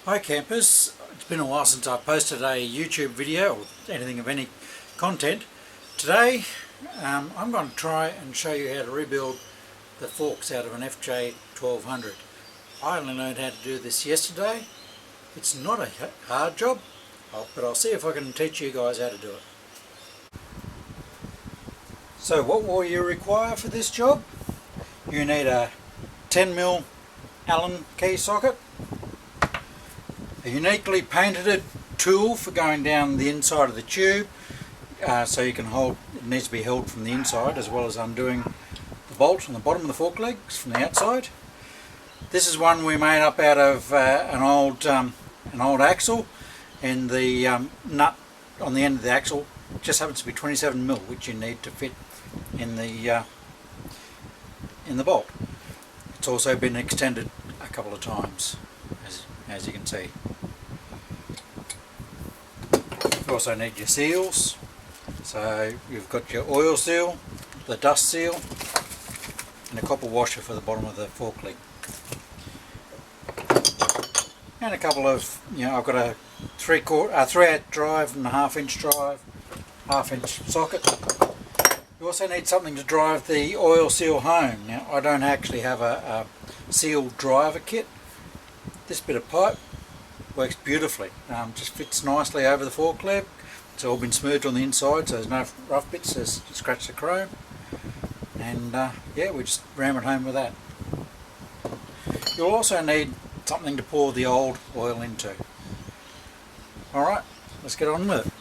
Hi campers, it's been a while since I posted a YouTube video or anything of any content. Today I'm going to try and show you how to rebuild the forks out of an FJ 1200. I only learned how to do this yesterday. It's not a hard job, but I'll see if I can teach you guys how to do it. So what will you require for this job? You need a 10mm Allen key socket, a uniquely painted tool for going down the inside of the tube, so you can hold, it needs to be held from the inside as well as undoing the bolt on the bottom of the fork legs from the outside. This is one we made up out of an old axle, and the nut on the end of the axle just happens to be 27mm, which you need to fit in the bolt. It's also been extended a couple of times, as you can see. You also need your seals. So you've got your oil seal, the dust seal, and a copper washer for the bottom of the fork leg. And a couple of, I've got a 3/8 drive and a 1/2 inch drive, 1/2 inch socket. You also need something to drive the oil seal home. Now I don't actually have a seal driver kit. This bit of pipe works beautifully, just fits nicely over the fork leg. It's all been smoothed on the inside, so there's no rough bits to scratch the chrome, and yeah, we just ram it home with that. You'll also need something to pour the old oil into. Alright, let's get on with it.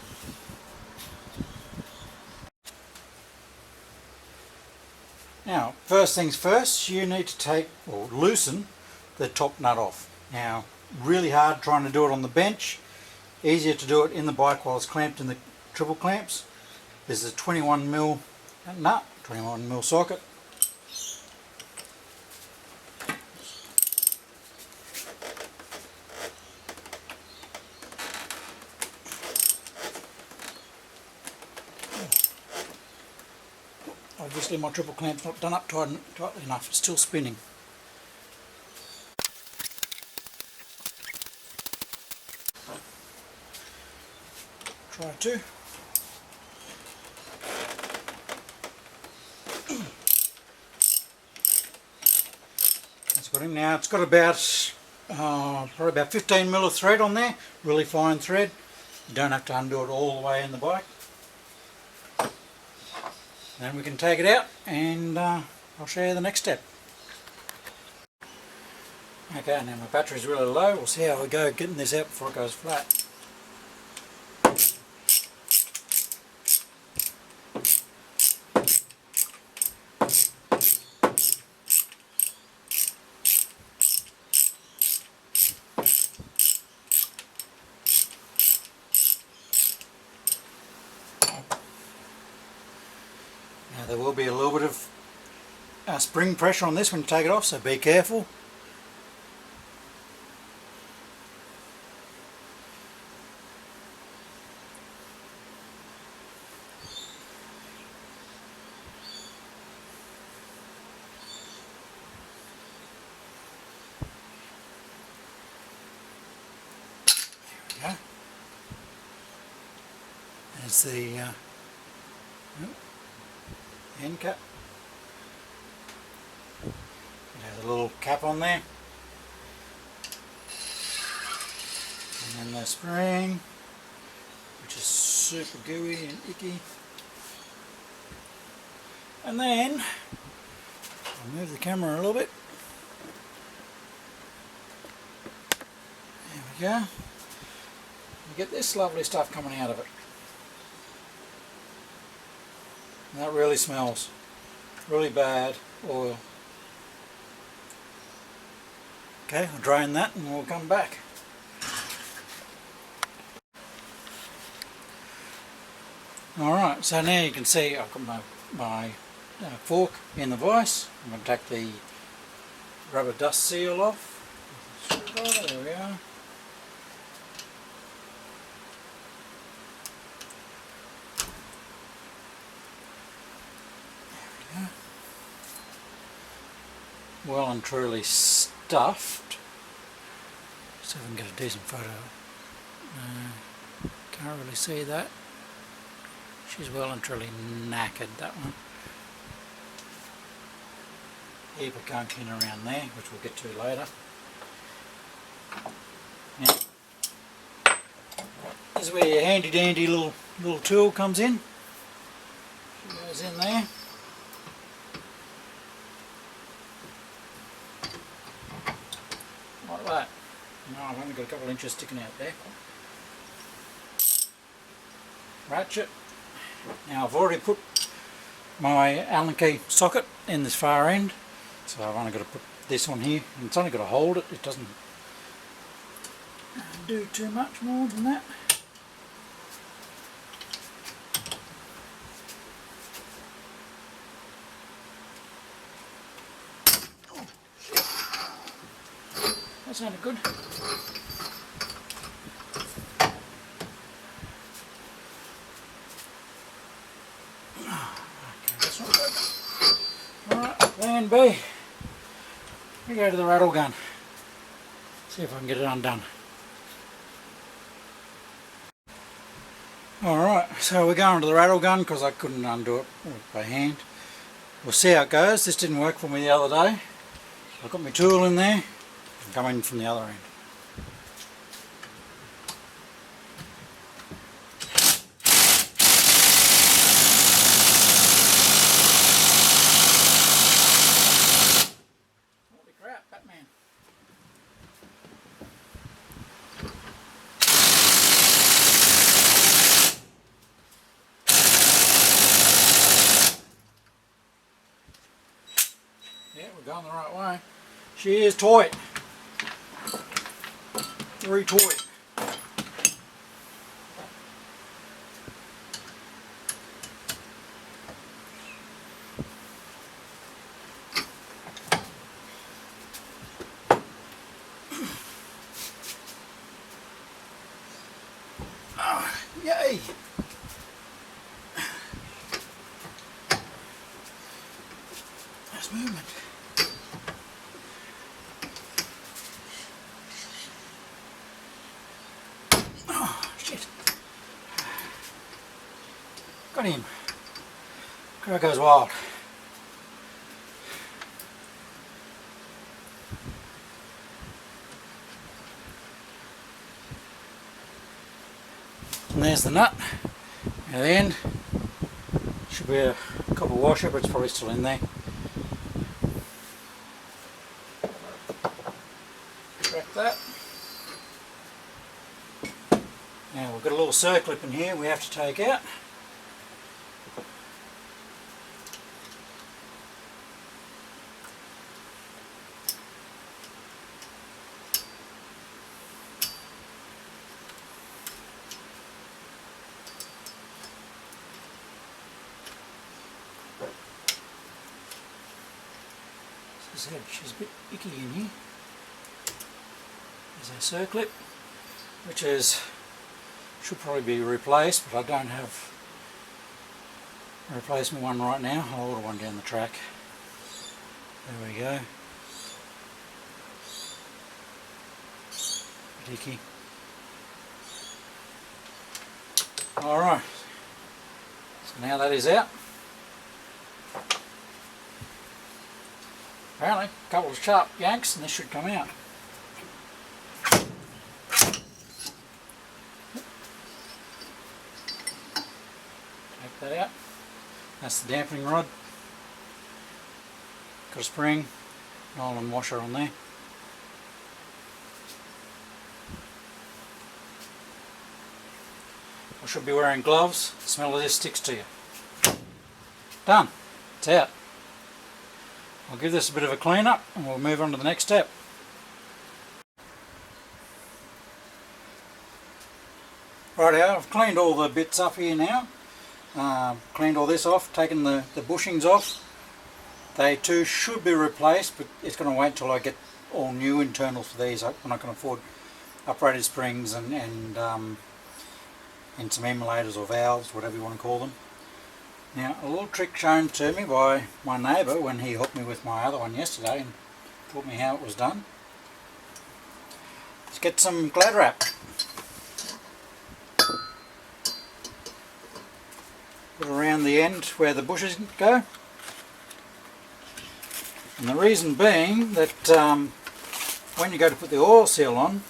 Now, first things first, you need to take or loosen the top nut off. Now, really hard trying to do it on the bench. Easier to do it in the bike while it's clamped in the triple clamps. This is a 21mm nut, 21mm socket. Obviously my triple clamp's not done up tightly enough, it's still spinning. Try to. That's got him now. It's got about probably about 15mm of thread on there, really fine thread. You don't have to undo it all the way in the bike. Then we can take it out and I'll show you the next step. Okay, now my battery's really low. We'll see how we go getting this out before it goes flat. Now there will be a little bit of spring pressure on this when you take it off, so be careful. There we go. There's the end cap. It has a little cap on there, and then the spring, which is super gooey and icky. And then I'll move the camera a little bit. There we go. You get this lovely stuff coming out of it. And that really smells really bad oil. Okay, I'll drain that and we'll come back. Alright, so now you can see I've got my fork in the vise. I'm going to take the rubber dust seal off. There we are. Well and truly stuffed. See if I can get a decent photo. Can't really see that. She's well and truly knackered, that one. Heap of gunk in around there, which we'll get to later. Now, this is where your handy dandy little tool comes in. She goes in there. Like that. No, I've only got a couple of inches sticking out there. Ratchet. Now I've already put my Allen key socket in this far end, so I've only got to put this on here, and it's only got to hold it. It doesn't do too much more than that. Oh, shit. That sounded good. Alright, plan B. We go to the rattle gun. See if I can get it undone. Alright, so we're going to the rattle gun because I couldn't undo it by hand. We'll see how it goes. This didn't work for me the other day. I've got my tool in there and come in from the other end. Yeah, we're going the right way. She is tight. Very tight. Oh, yay! Nice movement. Got him. Crowd goes wild. And there's the nut. At the end should be a copper washer, but it's probably still in there. Crack that. Now we've got a little circlip in here we have to take out. As I said, she's a bit icky in here. There's our circlip, which should probably be replaced, but I don't have a replacement one right now. I'll order one down the track. There we go. Bit icky. Alright, so now that is out. Apparently, a couple of sharp yanks and this should come out. Take that out. That's the dampening rod. Got a spring, nylon washer on there. I should be wearing gloves. The smell of this sticks to you. Done. It's out. I'll give this a bit of a clean up and we'll move on to the next step. Rightio, I've cleaned all the bits up here now. Cleaned all this off, taken the bushings off. They too should be replaced, but it's going to wait till I get all new internals for these. I'm not going to afford uprated springs and some emulators or valves, whatever you want to call them. Now, a little trick shown to me by my neighbour when he helped me with my other one yesterday and taught me how it was done. Let's get some Glad Wrap. Put it around the end where the bushes go. And the reason being that when you go to put the oil seal on,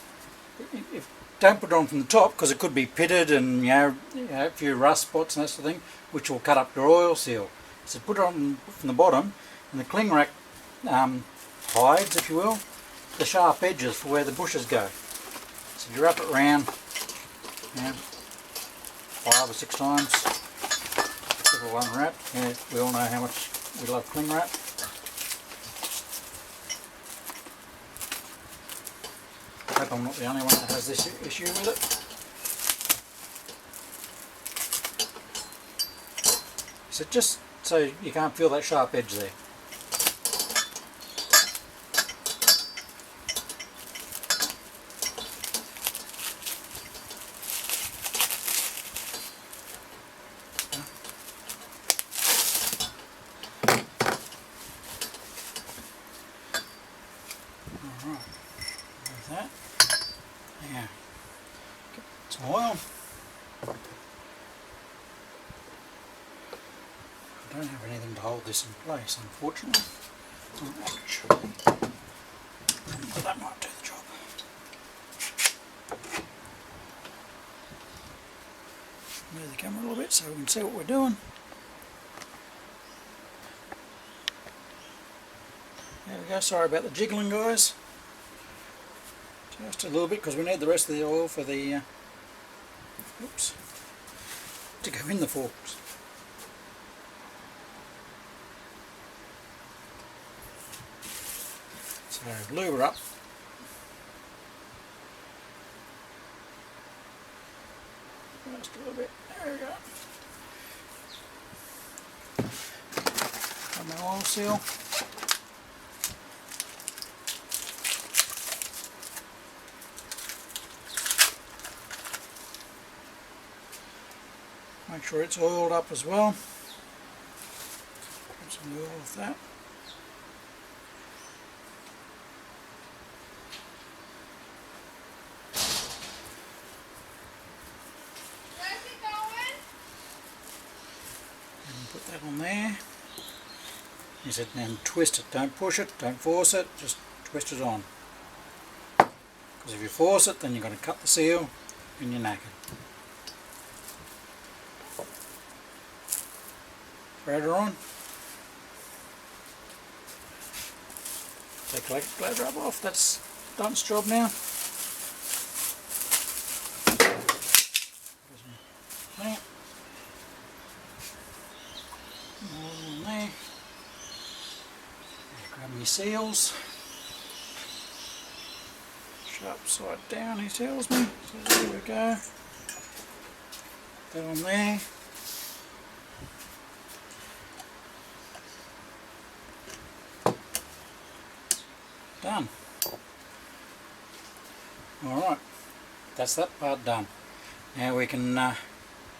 don't put it on from the top because it could be pitted and a few rust spots and that sort of thing, which will cut up your oil seal. So put it on from the bottom, and the cling wrap hides, if you will, the sharp edges for where the bushes go. So you wrap it round 5 or 6 times. Give it one wrap. Yeah, we all know how much we love cling wrap. I hope I'm not the only one that has this issue with it. So just so you can't feel that sharp edge there. Alright, there's that. Now, get some oil. I don't have anything to hold this in place, unfortunately. Actually, but that might do the job. Move the camera a little bit so we can see what we're doing. There we go, sorry about the jiggling, guys. Just a little bit because we need the rest of the oil for the to go in the forks. So lube her up. Just a little bit. There we go. Got my oil seal. Make sure it's oiled up as well. Get some oil off that. And put that on there. He said, then twist it. Don't push it, don't force it, just twist it on. Because if you force it, then you're going to cut the seal and you're knackered. Thread her on. Take the Glad Wrap off. That's done its job now. There. All in there. Grab my seals. Sharp side down, he tells me. So there we go. Put that on there. Done. Alright, that's that part done. Now we can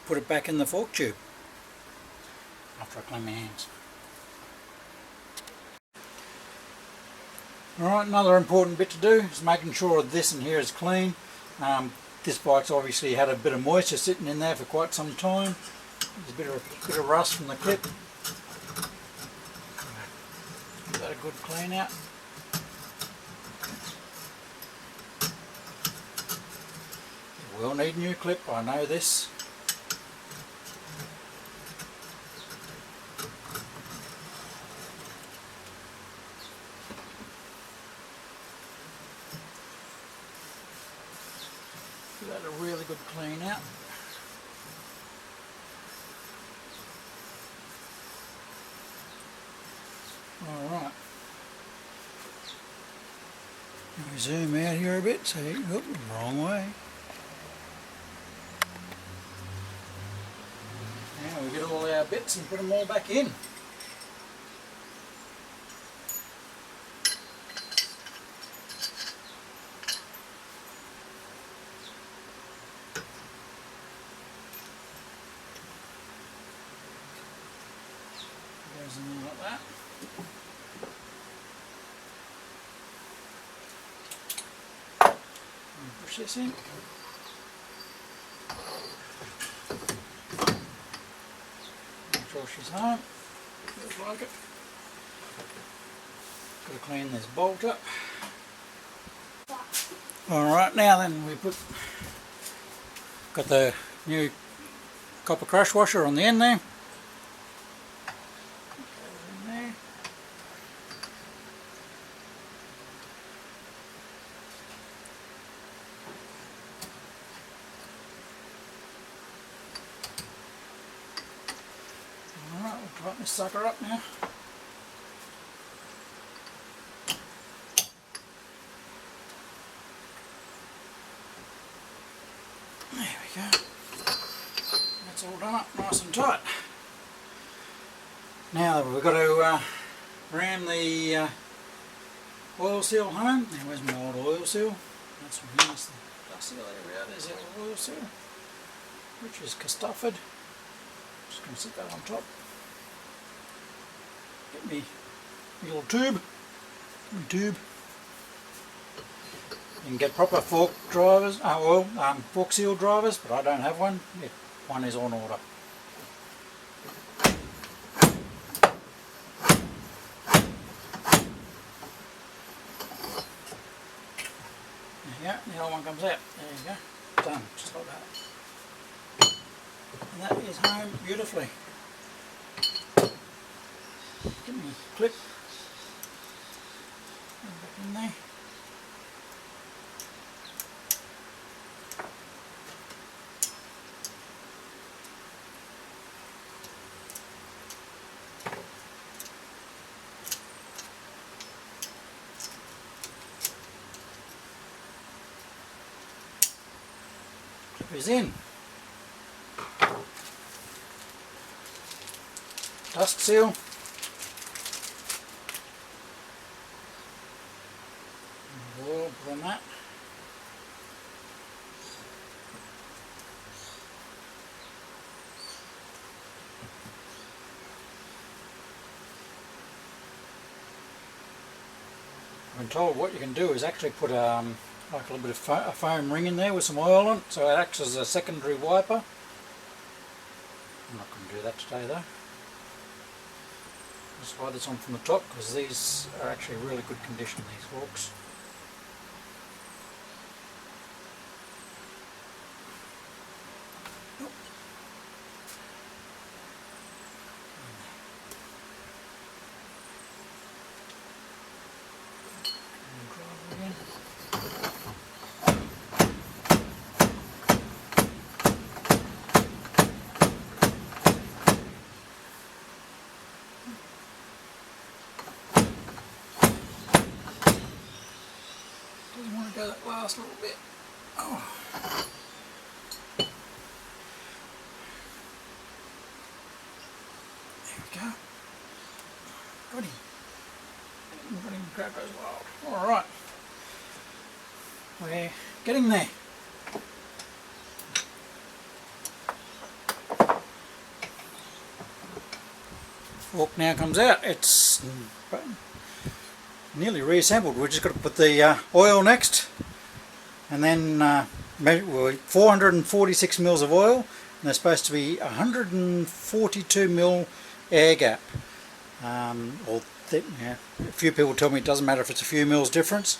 put it back in the fork tube after I clean my hands. Alright, another important bit to do is making sure this in here is clean. This bike's obviously had a bit of moisture sitting in there for quite some time. There's a bit of rust from the clip. Give that a good clean out. We'll need a new clip, I know this. Give that a really good clean out. Alright. We zoom out here a bit, so look, wrong way. Now we get all our bits and put them all back in. Goes in there like that. Push this in. Make sure she's home. Feels like it. Got to clean this bolt up. Alright, now then got the new copper crush washer on the end there. Alright, we'll tighten this sucker up now. There we go. That's all done up nice and tight. Now we've got to ram the oil seal home. Now where's my old oil seal? That's from here, that's the dust seal area. There's the old oil seal, which is Custuffered. Just going to sit that on top. Get me little tube. You can get proper fork drivers, fork seal drivers, but I don't have one. One is on order. There you go, the other one comes out. There you go, done, just like that. And that is home beautifully. Get me a clip. Back in there. Clip is in. Dust seal. Oil, put on that. I've been told what you can do is actually put like a little bit of a foam ring in there with some oil on it, so it acts as a secondary wiper. I'm not going to do that today though. Just slide this on from the top because these are actually really good condition, these forks. Doesn't want to go that last little bit. Oh. There we go. Got him. Got him, crowd goes wild. Alright. We're getting there. Fork now comes out. It's nearly reassembled. We've just got to put the oil next, and then 446 mils of oil, and there's supposed to be 142 mil air gap. A few people tell me it doesn't matter if it's a few mils difference.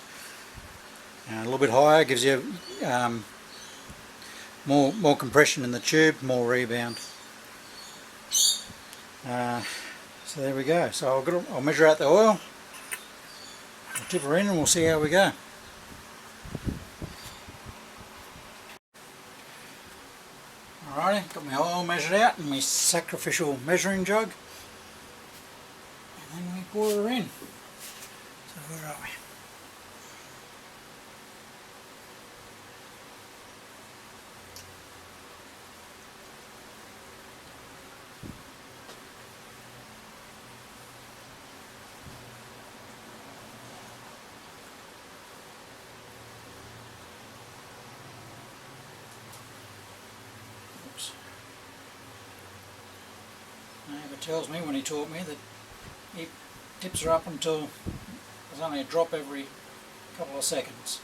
A little bit higher gives you more compression in the tube, more rebound. So there we go. So I'll measure out the oil. I'll tip her in and we'll see how we go. Alrighty, got my oil measured out in my sacrificial measuring jug. And then we pour her in. So where are we? Neighbour tells me when he taught me that he tips her up until there's only a drop every couple of seconds.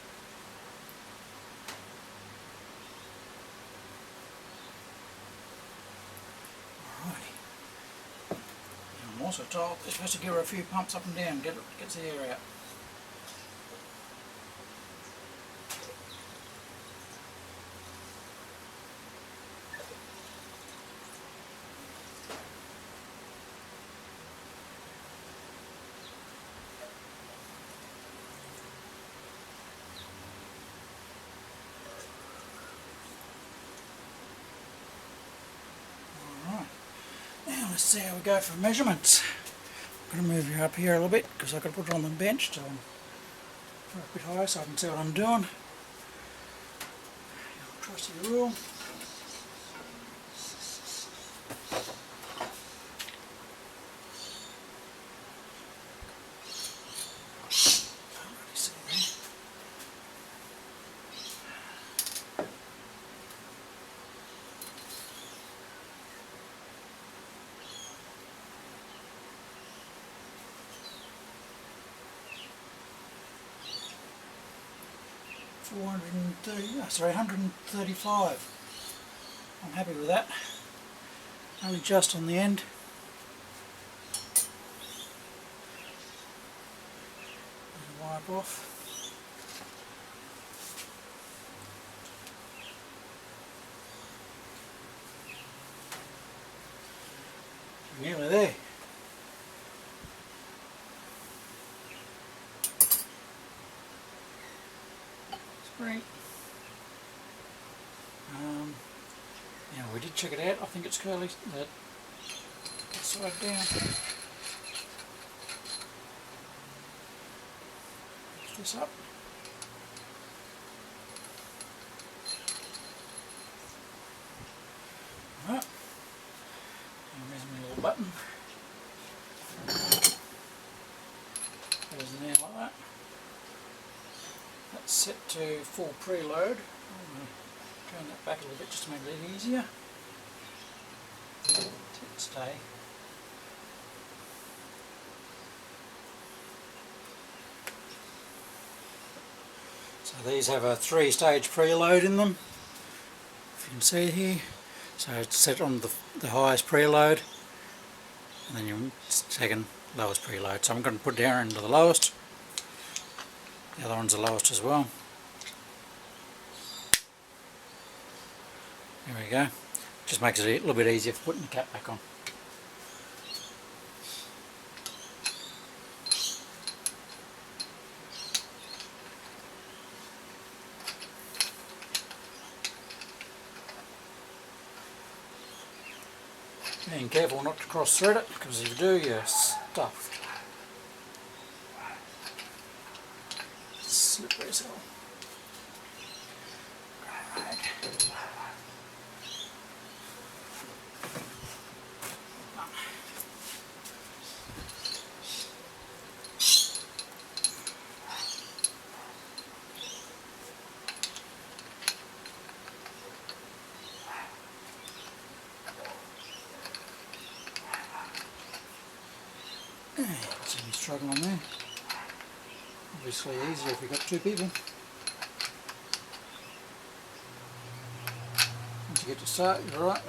also told they're supposed to give her a few pumps up and down, get the air out. Now let's see how we go for measurements. I'm going to move you up here a little bit because I've got to put it on the bench so I'm a bit higher so I can see what I'm doing. Trusty rule. Can't really see there. 135. I'm happy with that. Only just on the end. Wipe off. Nearly there. Spring. Now we did check it out. I think it's curly. That side down. Lift this up. Right. And there's my little button. Goes in there like that. That's set to full preload. Turn that back a little bit just to make it easier. Stay. So these have a 3-stage preload in them, if you can see it here. So it's set on the highest preload and then your second lowest preload. So I'm going to put it down into the lowest. The other one's the lowest as well. There we go. Just makes it a little bit easier for putting the cap back on. Being careful not to cross thread it, because if you do, you're stuffed. Slippery as hell. Right. See me struggling there. Obviously easier if you've got 2 people. Once you get to start, you're alright.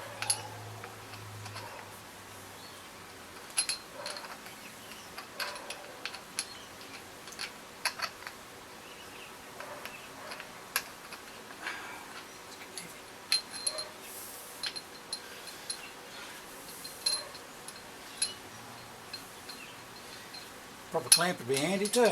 Proper clamp would be handy too.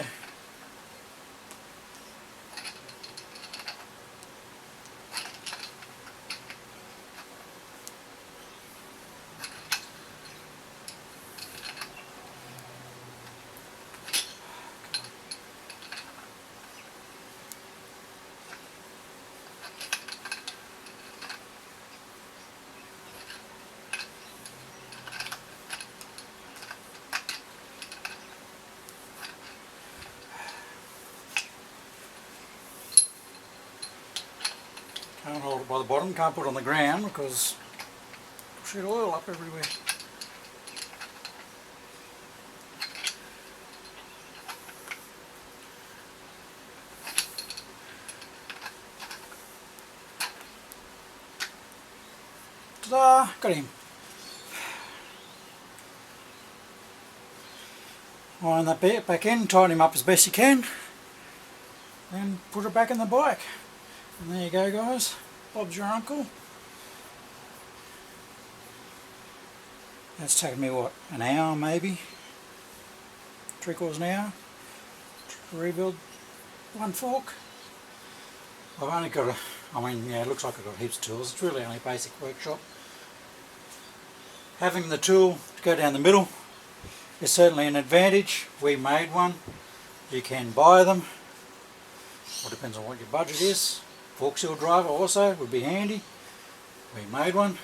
Can't hold it by the bottom, can't put it on the ground because it'll shoot oil up everywhere. Ta-da! Got him. Iron that bit back in, tighten him up as best you can, and put it back in the bike. And there you go, guys. Bob's your uncle. That's taken me, what, an hour maybe? 3/4 an hour to rebuild one fork. I've only got it looks like I've got heaps of tools. It's really only a basic workshop. Having the tool to go down the middle is certainly an advantage. We made one. You can buy them. Well, depends on what your budget is. Fork seal driver also would be handy. We made one.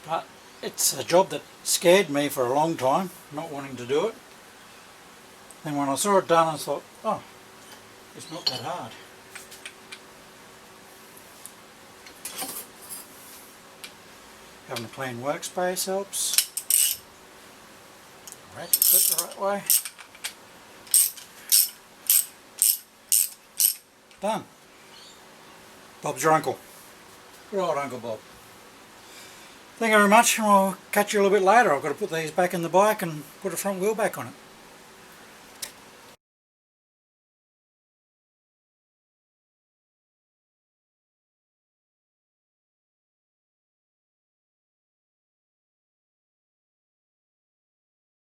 But it's a job that scared me for a long time, not wanting to do it. Then when I saw it done, I thought, oh, it's not that hard. Having a clean workspace helps. Ratchet set the right way. Done. Bob's your uncle. Good old Uncle Bob. Thank you very much, and I'll catch you a little bit later. I've got to put these back in the bike and put a front wheel back on it.